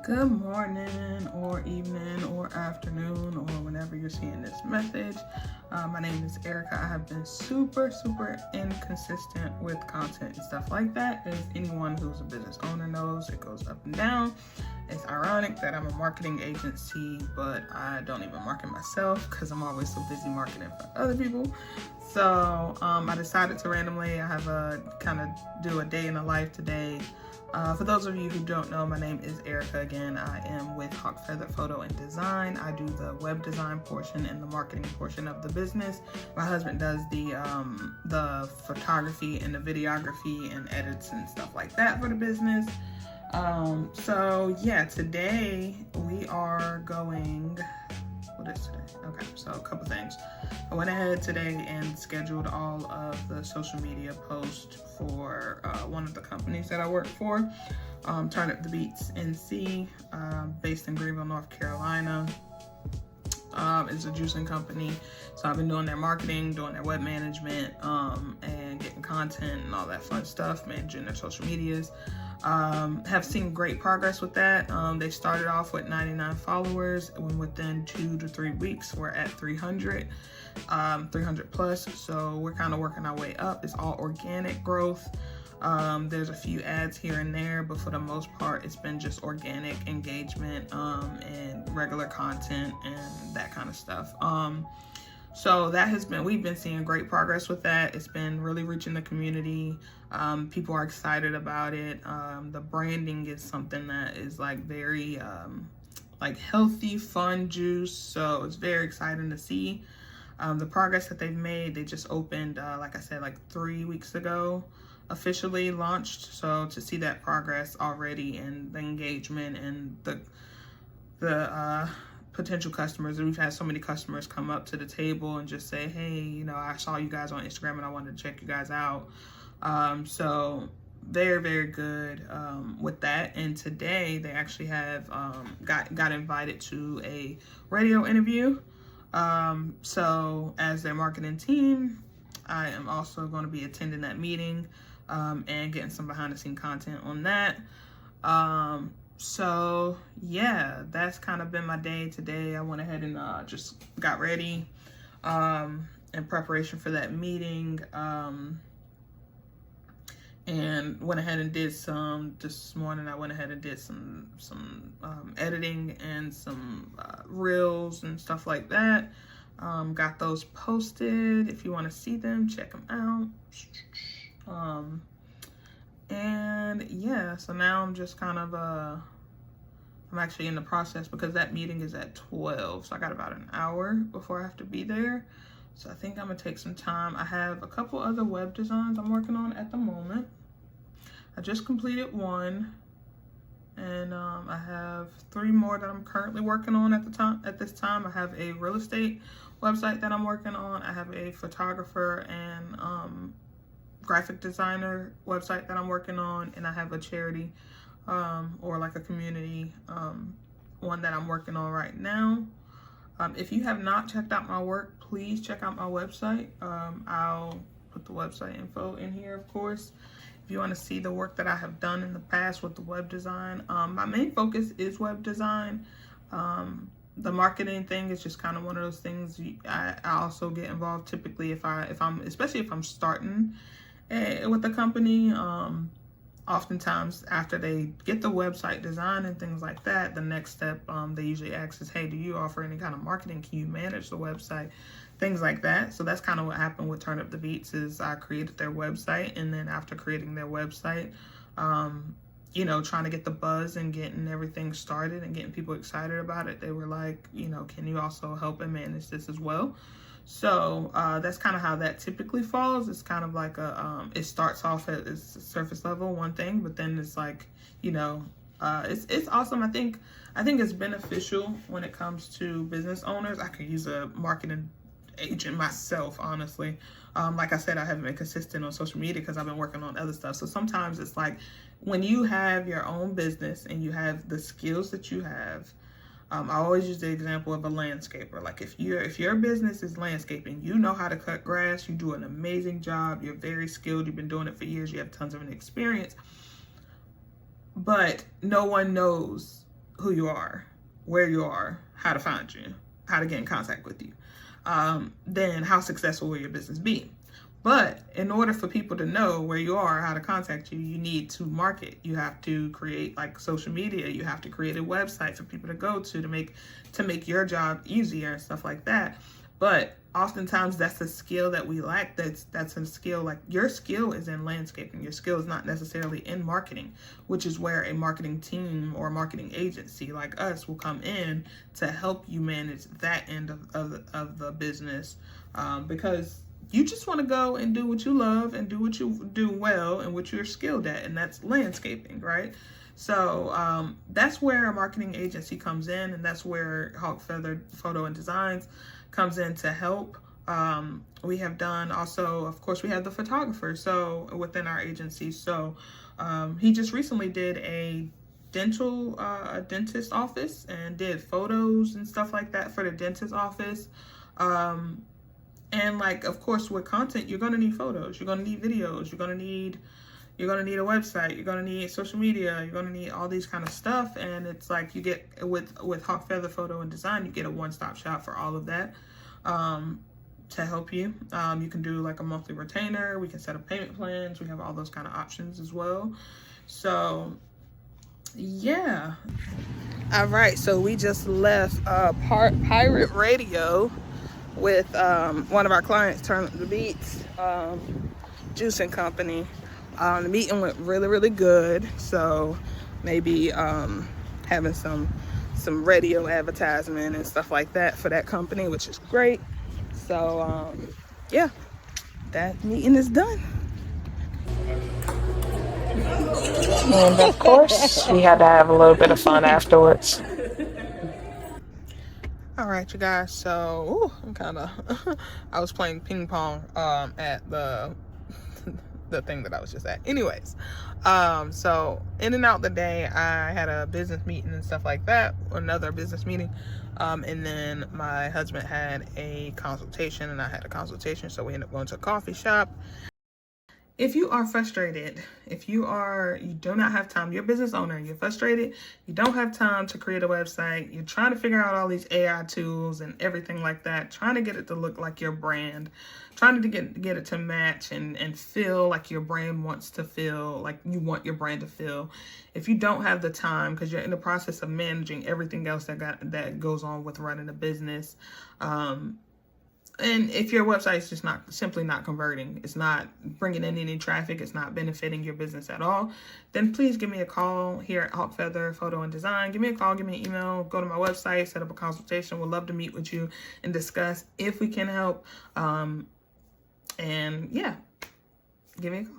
Good morning or evening or afternoon or whenever you're seeing this message. My name is Erica. I have been super inconsistent with content and stuff like that. As anyone who's a business owner knows, it goes up and down. It's ironic that I'm a marketing agency, but I don't even market myself because I'm always so busy marketing for other people. So I decided to randomly, I have a kind of do a day in the life today. For those of you who don't know, my name is Erica again. I am with Hawk Feather Photo and Design. I do the web design portion and the marketing portion of the business. My husband does the photography and the videography and edits and stuff like that for the business. So yeah, today we are going, what is today? Okay, so a couple things. I went ahead today and scheduled all of the social media posts for one of the companies that I work for, Turn Up the Beats NC, based in Greenville, North Carolina. It's a juicing company, so I've been doing their marketing, doing their web management, and getting content and all that fun stuff, managing their social medias. Have seen great progress with that. They started off with 99 followers, and within 2 to 3 weeks we're at 300 plus, so we're kind of working our way up. It's all organic growth. There's a few ads here and there, but for the most part it's been just organic engagement and regular content and that kind of stuff. So that has been, we've been seeing great progress with that. It's been really reaching the community. People are excited about it. The branding is something that is like very like healthy, fun juice. So it's very exciting to see the progress that they've made. They just opened, like I said, like 3 weeks ago, officially launched. So to see that progress already and the engagement and the potential customers, and we've had so many customers come up to the table and just say, hey, you know, I saw you guys on Instagram and I wanted to check you guys out. So very good with that. And today they actually have got invited to a radio interview. So as their marketing team, I am also going to be attending that meeting and getting some behind the scene content on that. So yeah, that's kind of been my day today. I went ahead and just got ready in preparation for that meeting, and went ahead and did some this morning. I went ahead and did some editing and some reels and stuff like that. Got those posted. If you want to see them, check them out. And yeah, so now I'm just kind of I'm actually in the process because that meeting is at 12, so I got about an hour before I have to be there. So I think I'm gonna take some time. I have a couple other web designs I'm working on at the moment. I just completed one, and I have 3 more that I'm currently working on at this time. I have a real estate website that I'm working on. I have a photographer and graphic designer website that I'm working on, and I have a charity or like a community one that I'm working on right now. If you have not checked out my work, please check out my website. I'll put the website info in here, of course. If you want to see the work that I have done in the past with the web design, my main focus is web design. The marketing thing is just kind of one of those things I also get involved typically if I'm especially if I'm starting with the company. Oftentimes after they get the website design and things like that, the next step they usually ask is, hey, do you offer any kind of marketing? Can you manage the website? Things like that. So that's kind of what happened with Turn Up the Beats. Is I created their website, and then after creating their website, you know, trying to get the buzz and getting everything started and getting people excited about it, they were like, you know, can you also help and manage this as well? So that's kind of how that typically falls. It's kind of like it starts off at its surface level, one thing, but then it's like, you know, it's awesome. I think it's beneficial when it comes to business owners. I could use a marketing agent myself, honestly. Like I said, I haven't been consistent on social media because I've been working on other stuff. So sometimes it's like when you have your own business and you have the skills that you have, I always use the example of a landscaper. Like if your business is landscaping, you know how to cut grass, you do an amazing job, you're very skilled, you've been doing it for years, you have tons of experience, but no one knows who you are, where you are, how to find you, how to get in contact with you, then how successful will your business be? But in order for people to know where you are, how to contact you, you need to market. You have to create like social media. You have to create a website for people to go to make your job easier and stuff like that. But oftentimes that's a skill that we lack. That's a skill, like your skill is in landscaping. Your skill is not necessarily in marketing, which is where a marketing team or a marketing agency like us will come in to help you manage that end of the business, because you just want to go and do what you love and do what you do well and what you're skilled at, and that's landscaping, right? So that's where a marketing agency comes in, and that's where Hawk Feather Photo and Designs comes in to help. We have done also, of course, we have the photographer so within our agency. So he just recently did a dentist office and did photos and stuff like that for the dentist office. And like, of course, with content, you're going to need photos, you're going to need videos, you're going to need a website, you're going to need social media, you're going to need all these kind of stuff. And it's like you get with Hawk Feather Photo and Design, you get a one-stop shop for all of that, to help you. You can do like a monthly retainer. We can set up payment plans. We have all those kind of options as well. So yeah. All right. So we just left Pirate Radio with one of our clients, Turn Up the Beats, juicing company. The meeting went really, really good. So maybe having some radio advertisement and stuff like that for that company, which is great. So yeah, that meeting is done. And of course, we had to have a little bit of fun afterwards. All right, you guys. So I'm kind of I was playing ping pong at the thing that I was just at. Anyways, so in and out the day, I had a business meeting and stuff like that, another business meeting, and then my husband had a consultation and I had a consultation, so we ended up going to a coffee shop. If you are frustrated, if you do not have time, you're a business owner, you're frustrated, you don't have time to create a website, you're trying to figure out all these AI tools and everything like that, trying to get it to look like your brand, trying to get it to match and feel like your brand wants to feel, like you want your brand to feel. If you don't have the time, because you're in the process of managing everything else that goes on with running a business, and if your website is just simply not converting, it's not bringing in any traffic, it's not benefiting your business at all, then please give me a call here at Hawk Feather Photo and Design. Give me a call, give me an email, go to my website, set up a consultation. We'd love to meet with you and discuss if we can help. And yeah, give me a call.